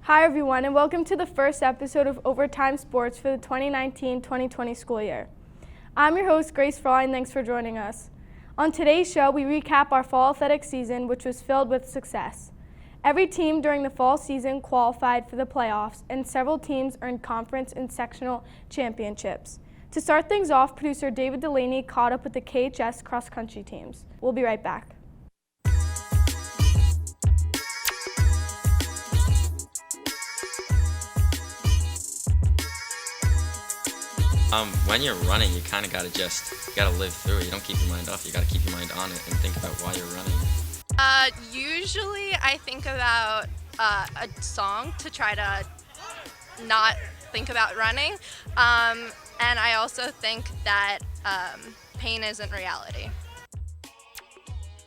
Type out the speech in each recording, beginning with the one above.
Hi everyone, and welcome to the first episode of Overtime Sports for the 2019-2020 school year. I'm your host, Grace Frawley, and thanks for joining us. On today's show, we recap our fall athletics season, which was filled with success. Every team during the fall season qualified for the playoffs, and several teams earned conference and sectional championships. To start things off, producer David Delaney caught up with the KHS cross-country teams. We'll be right back. When you're running, you kind of gotta live through it. You don't keep your mind off. You gotta keep your mind on it and think about why you're running. Usually I think about a song to try to not think about running. And I also think that pain isn't reality.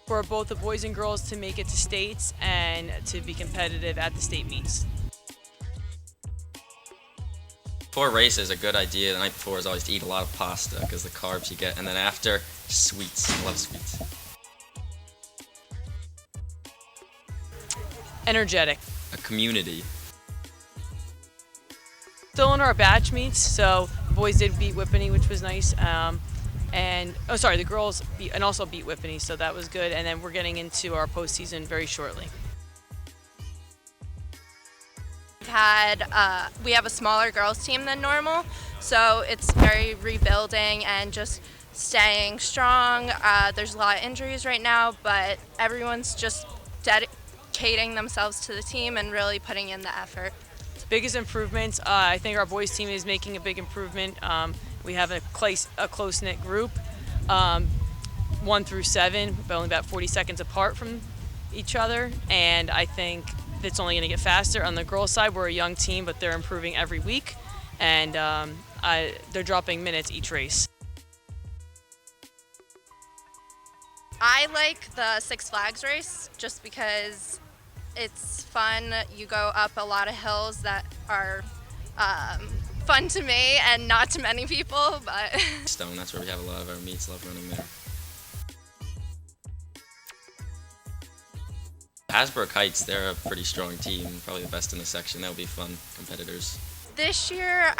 For both the boys and girls to make it to states and to be competitive at the state meets. Before races, a good idea the night before is always to eat a lot of pasta because the carbs you get, and then after, sweets. I love sweets. Energetic. A community. Still in our batch meets, so the boys did beat Whippany, which was nice. The girls also beat Whippany, so that was good. And then we're getting into our postseason very shortly. We have a smaller girls team than normal, so it's very rebuilding and just staying strong. There's a lot of injuries right now, but everyone's just dedicating themselves to the team and really putting in the effort. Biggest improvements, I think our boys team is making a big improvement. We have a close-knit group, 1 through 7, but only about 40 seconds apart from each other, and I think it's only going to get faster. On the girls' side, we're a young team, but they're improving every week, and they're dropping minutes each race. I like the Six Flags race just because it's fun. You go up a lot of hills that are fun to me and not to many people, but Stone, that's where we have a lot of our meets. Love running there. Hasbrook Heights, they're a pretty strong team, probably the best in the section. That'll be fun competitors. this year,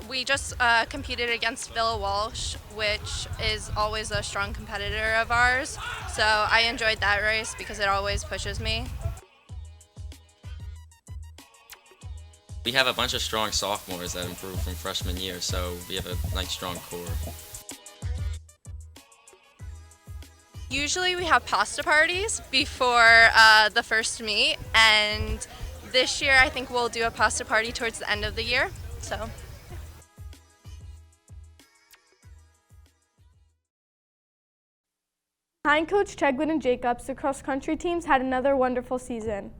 we just competed against Villa Walsh, which is always a strong competitor of ours. So I enjoyed that race because it always pushes me. We have a bunch of strong sophomores that improved from freshman year, so we have a nice strong core. Usually we have pasta parties before the first meet, and this year I think we'll do a pasta party towards the end of the year. So. Behind Coach Chegwood and Jacobs, the cross-country teams had another wonderful season.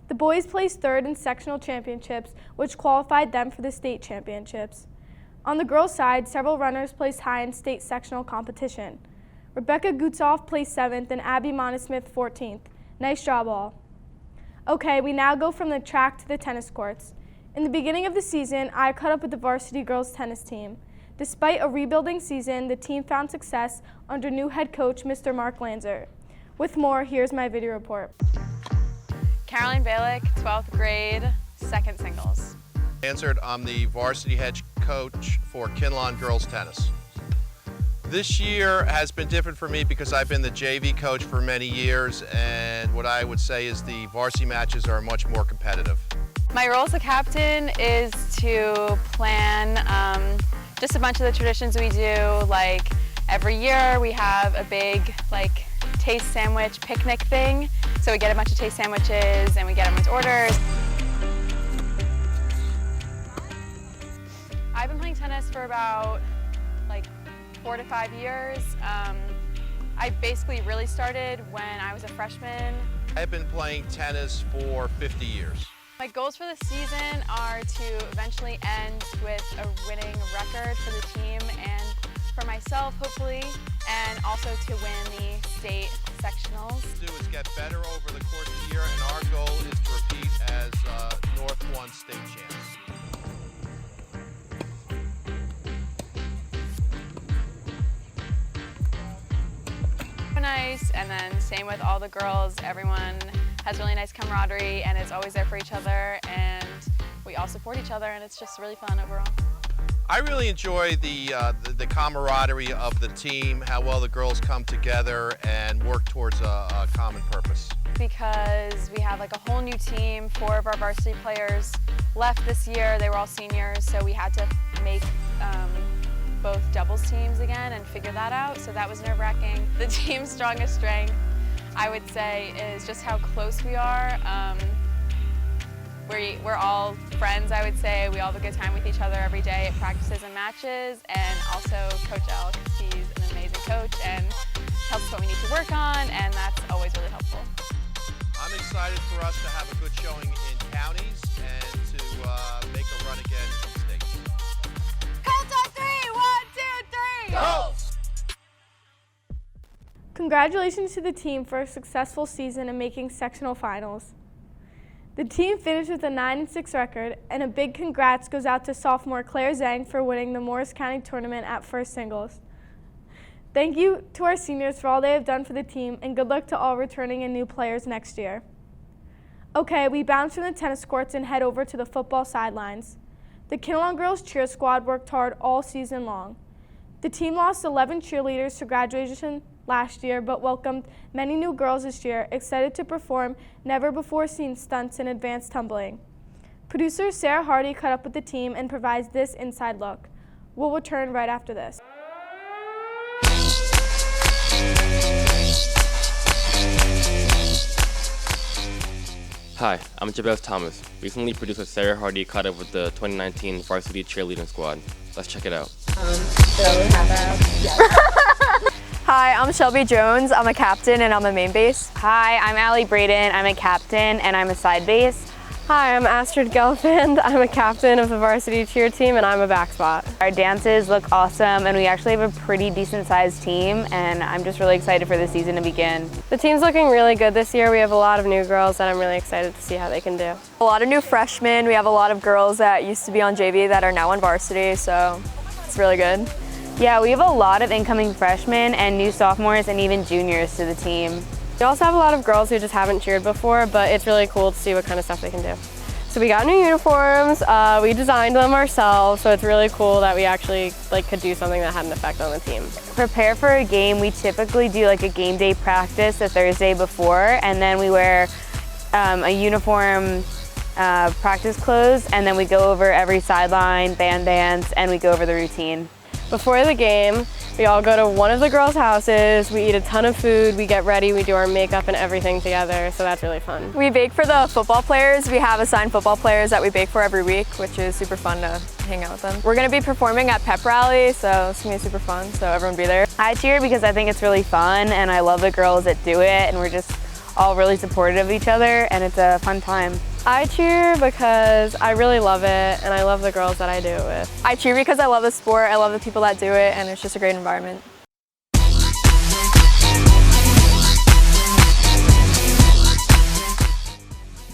The boys placed third in sectional championships, which qualified them for the state championships. On the girls' side, several runners placed high in state sectional competition. Rebecca Gutzoff placed 7th and Abby Monesmith 14th. Nice job all. Okay, we now go from the track to the tennis courts. In the beginning of the season, I caught up with the varsity girls tennis team. Despite a rebuilding season, the team found success under new head coach, Mr. Mark Lanzer. With more, here's my video report. Caroline Balick, 12th grade, second singles. I'm the varsity head coach for Kinnelon girls tennis. This year has been different for me because I've been the JV coach for many years, and what I would say is the varsity matches are much more competitive. My role as a captain is to plan just a bunch of the traditions we do. Like every year we have a big taste sandwich picnic thing. So we get a bunch of taste sandwiches and we get everyone's orders. I've been playing tennis for about 4 to 5 years. I basically really started when I was a freshman. I've been playing tennis for 50 years. My goals for the season are to eventually end with a winning record for the team and for myself, hopefully, and also to win the state sectionals. What we do is get better over the course of the year, and our goal is to repeat as North 1 state champs. Nice, and then same with all the girls. Everyone has really nice camaraderie and is always there for each other, and we all support each other, and it's just really fun overall. I really enjoy the camaraderie of the team, how well the girls come together and work towards a common purpose. Because we have like a whole new team. 4 of our varsity players left this year. They were all seniors, so we had to make both doubles teams again and figure that out, so that was nerve-wracking. The team's strongest strength, I would say, is just how close we are. We're all friends, I would say. We all have a good time with each other every day at practices and matches, and also Coach L, because he's an amazing coach and tells us what we need to work on, and that's always really helpful. I'm excited for us to have a good showing in counties and to make a run again in states. Count on 3, 1, 2, 3, Go! Congratulations to the team for a successful season and making sectional finals. The team finished with a 9-6 record, and a big congrats goes out to sophomore Claire Zhang for winning the Morris County tournament at first singles. Thank you to our seniors for all they have done for the team, and good luck to all returning and new players next year. Okay, we bounce from the tennis courts and head over to the football sidelines. The Kinnelon girls cheer squad worked hard all season long. The team lost 11 cheerleaders to graduation last year, but welcomed many new girls this year, excited to perform never-before-seen stunts in advanced tumbling. Producer Sarah Hardy caught up with the team and provides this inside look. We'll return right after this. Hi, I'm Jabez Thomas. Recently producer Sarah Hardy caught up with the 2019 varsity cheerleading squad. Let's check it out. Hi, I'm Shelby Jones. I'm a captain and I'm a main base. Hi, I'm Allie Braden. I'm a captain and I'm a side base. Hi, I'm Astrid Gelfand. I'm a captain of the varsity cheer team and I'm a back spot. Our dances look awesome and we actually have a pretty decent sized team, and I'm just really excited for the season to begin. The team's looking really good this year. We have a lot of new girls that I'm really excited to see how they can do. A lot of new freshmen. We have a lot of girls that used to be on JV that are now on varsity, so it's really good. Yeah, we have a lot of incoming freshmen and new sophomores and even juniors to the team. We also have a lot of girls who just haven't cheered before, but it's really cool to see what kind of stuff they can do. So we got new uniforms, we designed them ourselves, so it's really cool that we actually could do something that had an effect on the team. Prepare for a game, we typically do like a game day practice the Thursday before, and then we wear a uniform practice clothes, and then we go over every sideline, band dance, and we go over the routine. Before the game, we all go to one of the girls' houses, we eat a ton of food, we get ready, we do our makeup and everything together, so that's really fun. We bake for the football players. We have assigned football players that we bake for every week, which is super fun to hang out with them. We're going to be performing at pep rally, so it's going to be super fun, so everyone be there. I cheer because I think it's really fun and I love the girls that do it, and we're just all really supportive of each other and it's a fun time. I cheer because I really love it and I love the girls that I do it with. I cheer because I love the sport, I love the people that do it, and it's just a great environment.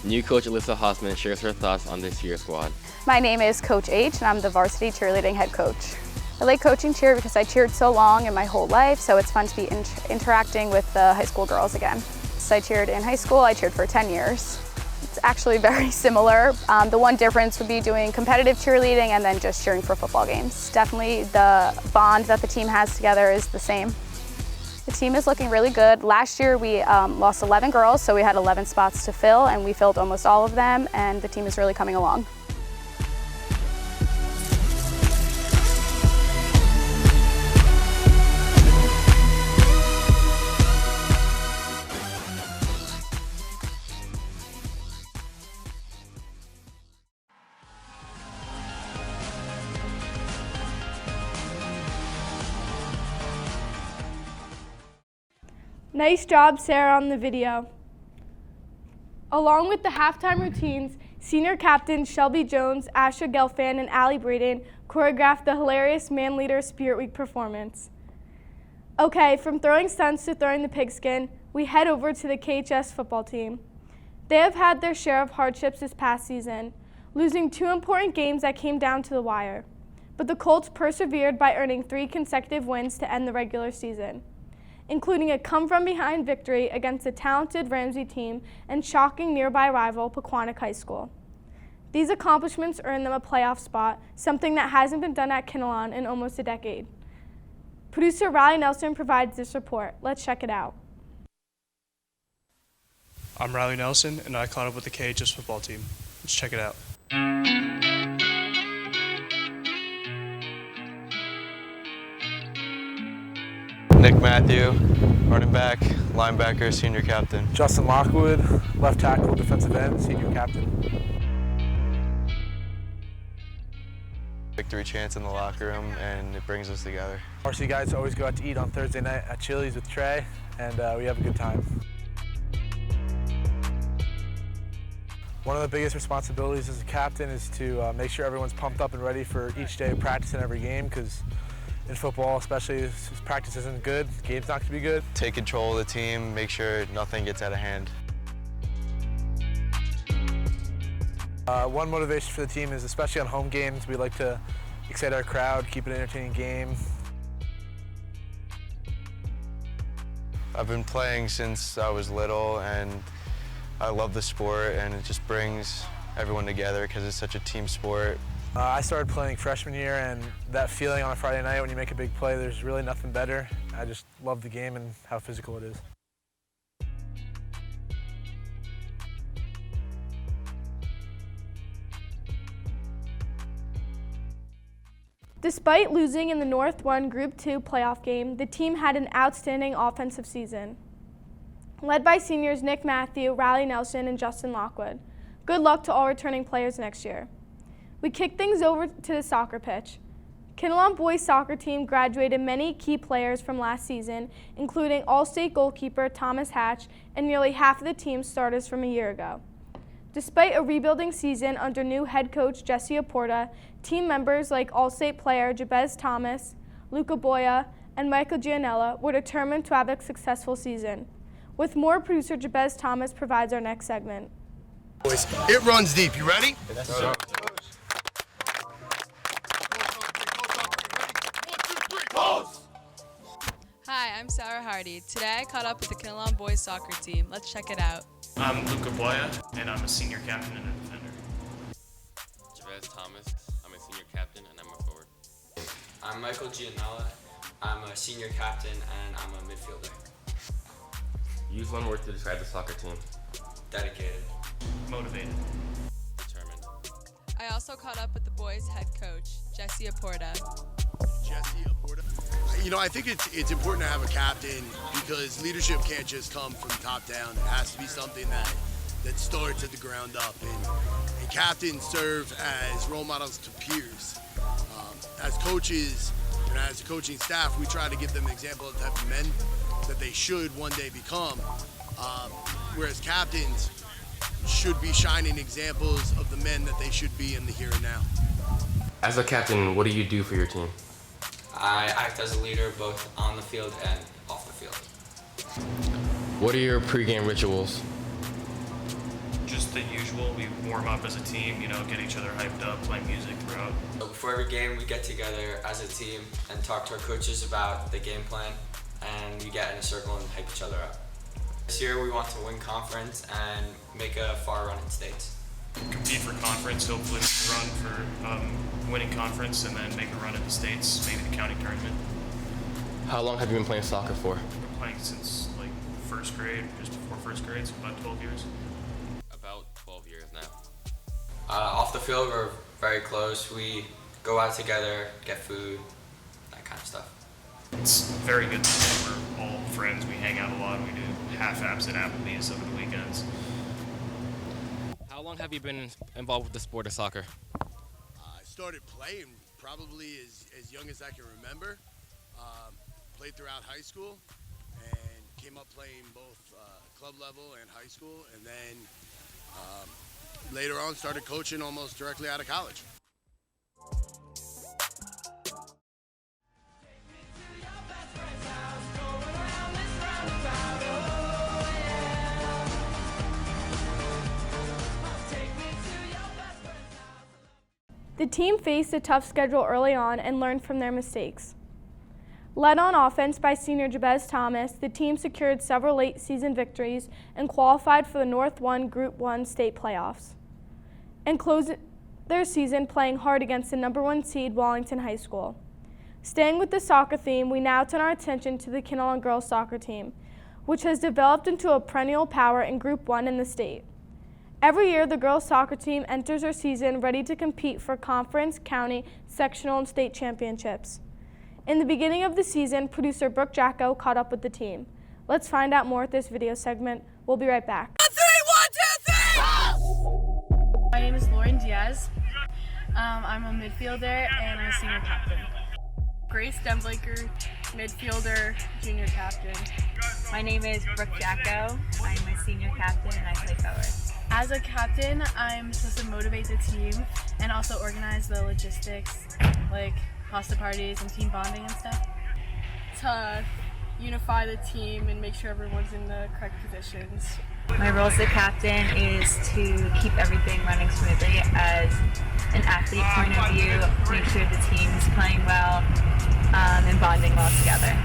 New coach Alyssa Hossman shares her thoughts on this year's squad. My name is Coach H and I'm the varsity cheerleading head coach. I like coaching cheer because I cheered so long in my whole life, so it's fun to be interacting with the high school girls again. So I cheered in high school, I cheered for 10 years. It's actually very similar. The one difference would be doing competitive cheerleading and then just cheering for football games. Definitely the bond that the team has together is the same. The team is looking really good. Last year we lost 11 girls, so we had 11 spots to fill, and we filled almost all of them, and the team is really coming along. Nice job, Sarah, on the video. Along with the halftime routines, senior captains Shelby Jones, Asha Gelfand, and Allie Braden choreographed the hilarious Man Leader Spirit Week performance. Okay, from throwing stunts to throwing the pigskin, we head over to the KHS football team. They have had their share of hardships this past season, losing 2 important games that came down to the wire. But the Colts persevered by earning 3 consecutive wins to end the regular season. including a come-from-behind victory against a talented Ramsey team and shocking nearby rival Pequannock High School. These accomplishments earned them a playoff spot, something that hasn't been done at Kinnelon in almost a decade. Producer Riley Nelson provides this report. Let's check it out. I'm Riley Nelson, and I caught up with the KHS football team. Let's check it out. Nick Matthew, running back, linebacker, senior captain. Justin Lockwood, left tackle, defensive end, senior captain. Victory chants in the locker room, and it brings us together. Varsity guys always go out to eat on Thursday night at Chili's with Trey, and we have a good time. One of the biggest responsibilities as a captain is to make sure everyone's pumped up and ready for each day of practice and every game, because in football, especially, if practice isn't good, the game's not going to be good. Take control of the team, make sure nothing gets out of hand. One motivation for the team is, especially on home games, we like to excite our crowd, keep it an entertaining game. I've been playing since I was little, and I love the sport, and it just brings everyone together because it's such a team sport. I started playing freshman year, and that feeling on a Friday night when you make a big play, there's really nothing better. I just love the game and how physical it is. Despite losing in the North 1 Group 2 playoff game, the team had an outstanding offensive season, led by seniors Nick Matthew, Riley Nelson, and Justin Lockwood. Good luck to all returning players next year. We kick things over to the soccer pitch. Kinnelon boys soccer team graduated many key players from last season, including All-State goalkeeper Thomas Hatch and nearly half of the team's starters from a year ago. Despite a rebuilding season under new head coach Jesse Aporta, team members like All-State player Jabez Thomas, Luca Boya, and Michael Gianella were determined to have a successful season. With more, producer Jabez Thomas provides our next segment. Boys, it runs deep. You ready? Yes, sir. Hi, I'm Sarah Hardy. Today I caught up with the Kinnelon boys soccer team. Let's check it out. I'm Luca Boya, and I'm a senior captain and a defender. Jabez Thomas, I'm a senior captain and I'm a forward. I'm Michael Gianella. I'm a senior captain and I'm a midfielder. Use one word to describe the soccer team. Dedicated. Motivated. Determined. I also caught up with the boys head coach, Jesse Aporta. Jesse Aporta. You know, I think it's important to have a captain because leadership can't just come from top down. It has to be something that starts at the ground up. And captains serve as role models to peers. As coaches and as a coaching staff, we try to give them an example of the type of men that they should one day become. Whereas captains should be shining examples of the men that they should be in the here and now. As a captain, what do you do for your team? I act as a leader both on the field and off the field. What are your pregame rituals? Just the usual. We warm up as a team, get each other hyped up, play music throughout. So before every game, we get together as a team and talk to our coaches about the game plan, and we get in a circle and hype each other up. This year, we want to win conference and make a far run in states. Compete for conference, hopefully run for winning conference, and then make a run at the states, maybe the county tournament. How long have you been playing soccer for? I've been playing since first grade, just before first grade, so about 12 years. About 12 years now. Off the field, we're very close. We go out together, get food, that kind of stuff. It's very good. We're all friends. We hang out a lot. We do half-apps at Applebee's over the weekends. How long have you been involved with the sport of soccer? I started playing probably as young as I can remember. Played throughout high school and came up playing both club level and high school, and then later on started coaching almost directly out of college. The team faced a tough schedule early on and learned from their mistakes. Led on offense by senior Jabez Thomas, the team secured several late season victories and qualified for the North 1 Group 1 state playoffs, and closed their season playing hard against the #1 seed Wallington High School. Staying with the soccer theme, we now turn our attention to the Kinnelon girls soccer team, which has developed into a perennial power in Group 1 in the state. Every year, the girls soccer team enters their season ready to compete for conference, county, sectional, and state championships. In the beginning of the season, producer Brooke Jacko caught up with the team. Let's find out more at this video segment. We'll be right back. 1, 3, 1, 2, 3! My name is Lauren Diaz. I'm a midfielder and I'm a senior captain. Grace Demblaker, midfielder, junior captain. My name is Brooke Jacko. I'm a senior captain and I play forward. As a captain, I'm supposed to motivate the team and also organize the logistics, like pasta parties and team bonding and stuff. To unify the team and make sure everyone's in the correct positions. My role as a captain is to keep everything running smoothly as an athlete point of view, make sure the team is playing well and bonding well together.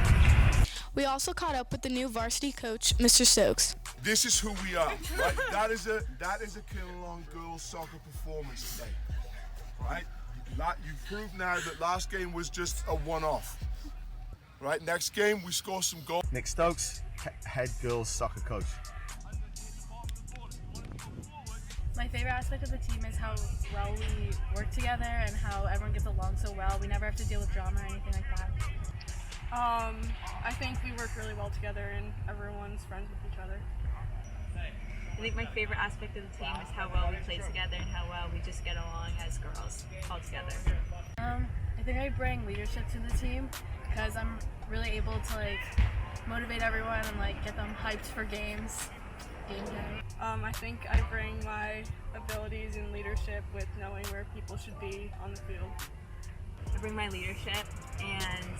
We also caught up with the new varsity coach, Mr. Stokes. This is who we are, right? That is a Kinnelon girls soccer performance today, right? You proved now that last game was just a one-off, right? Next game we score some goals. Nick Stokes, head girls soccer coach. My favorite aspect of the team is how well we work together and how everyone gets along so well. We never have to deal with drama or anything like that. I think we work really well together and everyone's friends with each other. I think my favorite aspect of the team is how well we play together and how well we just get along as girls all together. I think I bring leadership to the team because I'm really able to motivate everyone and get them hyped for game day. I think I bring my abilities in leadership with knowing where people should be on the field. I bring my leadership and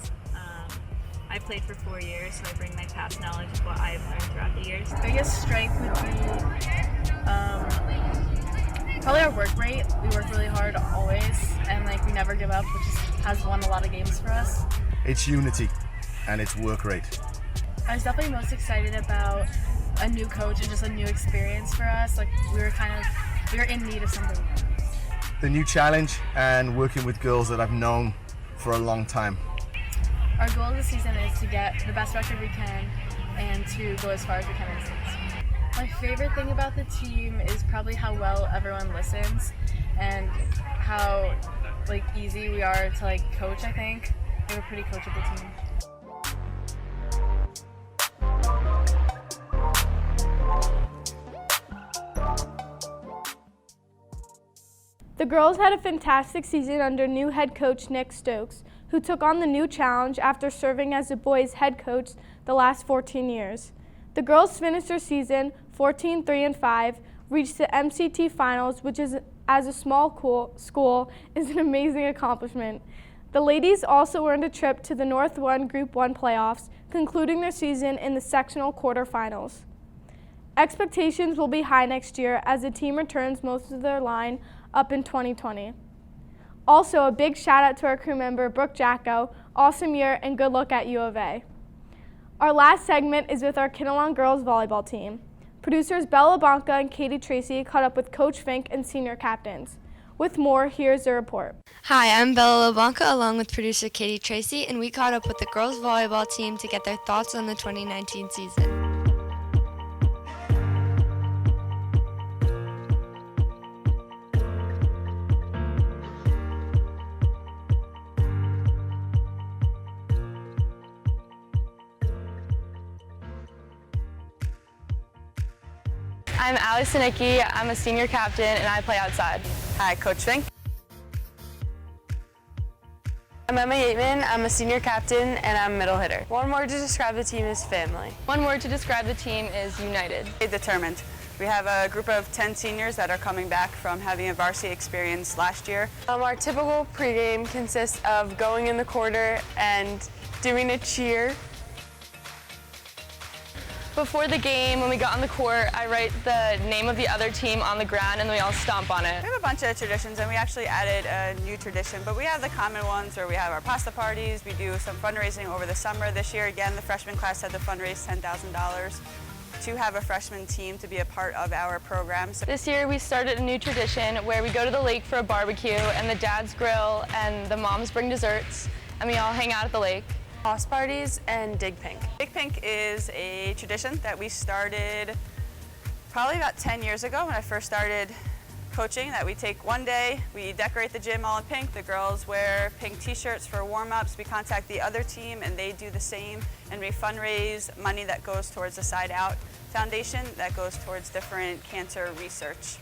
I played for 4 years, so I bring my past knowledge of what I've learned throughout the years. Biggest strength would be probably our work rate. We work really hard always, and we never give up, which has won a lot of games for us. It's unity, and it's work rate. I was definitely most excited about a new coach and just a new experience for us. We were in need of something. The new challenge and working with girls that I've known for a long time. Our goal this season is to get the best record we can and to go as far as we can in states. My favorite thing about the team is probably how well everyone listens and how easy we are to coach. I think we're a pretty coachable team. The girls had a fantastic season under new head coach Nick Stokes, who took on the new challenge after serving as the boys' head coach the last 14 years. The girls finished their season 14-3-5, reached the MCT finals, which is, as a small school, is an amazing accomplishment. The ladies also earned a trip to the North 1 Group 1 playoffs, concluding their season in the sectional quarterfinals. Expectations will be high next year as the team returns most of their line up in 2020. Also, a big shout out to our crew member, Brooke Jacko. Awesome year and good luck at U of A. Our last segment is with our Kinnelon girls volleyball team. Producers Bella Banca and Katie Tracy caught up with Coach Fink and senior captains. With more, here's the report. Hi, I'm Bella LaBanca along with producer Katie Tracy, and we caught up with the girls volleyball team to get their thoughts on the 2019 season. I'm Alex Sinicki. I'm a senior captain and I play outside. Hi, Coach Fink. I'm Emma Yateman. I'm a senior captain and I'm a middle hitter. One word to describe the team is family. One word to describe the team is united. Determined. We have a group of 10 seniors that are coming back from having a varsity experience last year. Our typical pregame consists of going in the quarter and doing a cheer. Before the game, when we got on the court, I write the name of the other team on the ground and then we all stomp on it. We have a bunch of traditions and we actually added a new tradition, but we have the common ones where we have our pasta parties, we do some fundraising over the summer. This year, again, the freshman class had to fundraise $10,000 to have a freshman team to be a part of our program. So this year we started a new tradition where we go to the lake for a barbecue and the dads grill and the moms bring desserts and we all hang out at the lake. House parties and Dig Pink. Dig Pink is a tradition that we started probably about 10 years ago when I first started coaching, that we take one day, we decorate the gym all in pink, the girls wear pink t-shirts for warm-ups, we contact the other team and they do the same, and we fundraise money that goes towards the Side Out Foundation that goes towards different cancer research.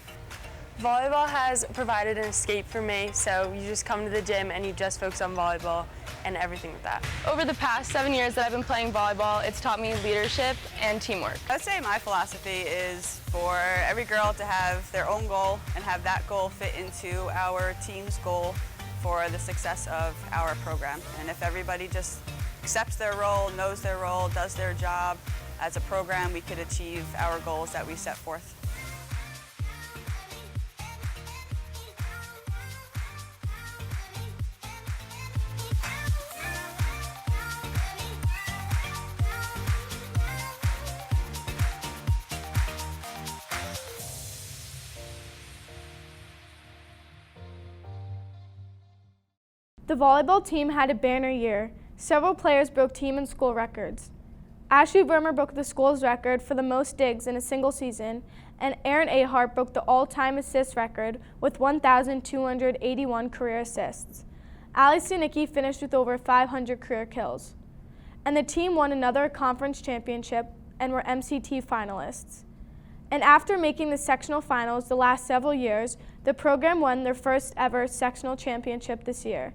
Volleyball has provided an escape for me, so you just come to the gym and you just focus on volleyball and everything with that. Over the past 7 years that I've been playing volleyball, it's taught me leadership and teamwork. I would say my philosophy is for every girl to have their own goal and have that goal fit into our team's goal for the success of our program. And if everybody just accepts their role, knows their role, does their job as a program, we could achieve our goals that we set forth. The volleyball team had a banner year. Several players broke team and school records. Ashley Vermer broke the school's record for the most digs in a single season, and Aaron Ahart broke the all-time assist record with 1,281 career assists. Ali Stanicki finished with over 500 career kills. And the team won another conference championship and were MCT finalists. And after making the sectional finals the last several years, the program won their first ever sectional championship this year.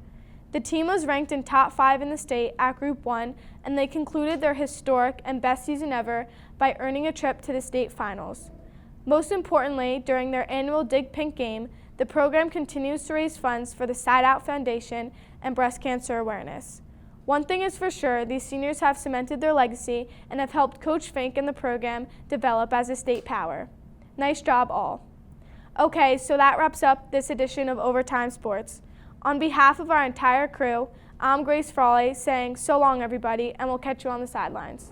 The team was ranked in top 5 in the state at Group 1, and they concluded their historic and best season ever by earning a trip to the state finals. Most importantly, during their annual Dig Pink game, the program continues to raise funds for the Side Out Foundation and breast cancer awareness. One thing is for sure, these seniors have cemented their legacy and have helped Coach Fink and the program develop as a state power. Nice job all. Okay, so that wraps up this edition of Overtime Sports. On behalf of our entire crew, I'm Grace Frawley saying so long everybody, and we'll catch you on the sidelines.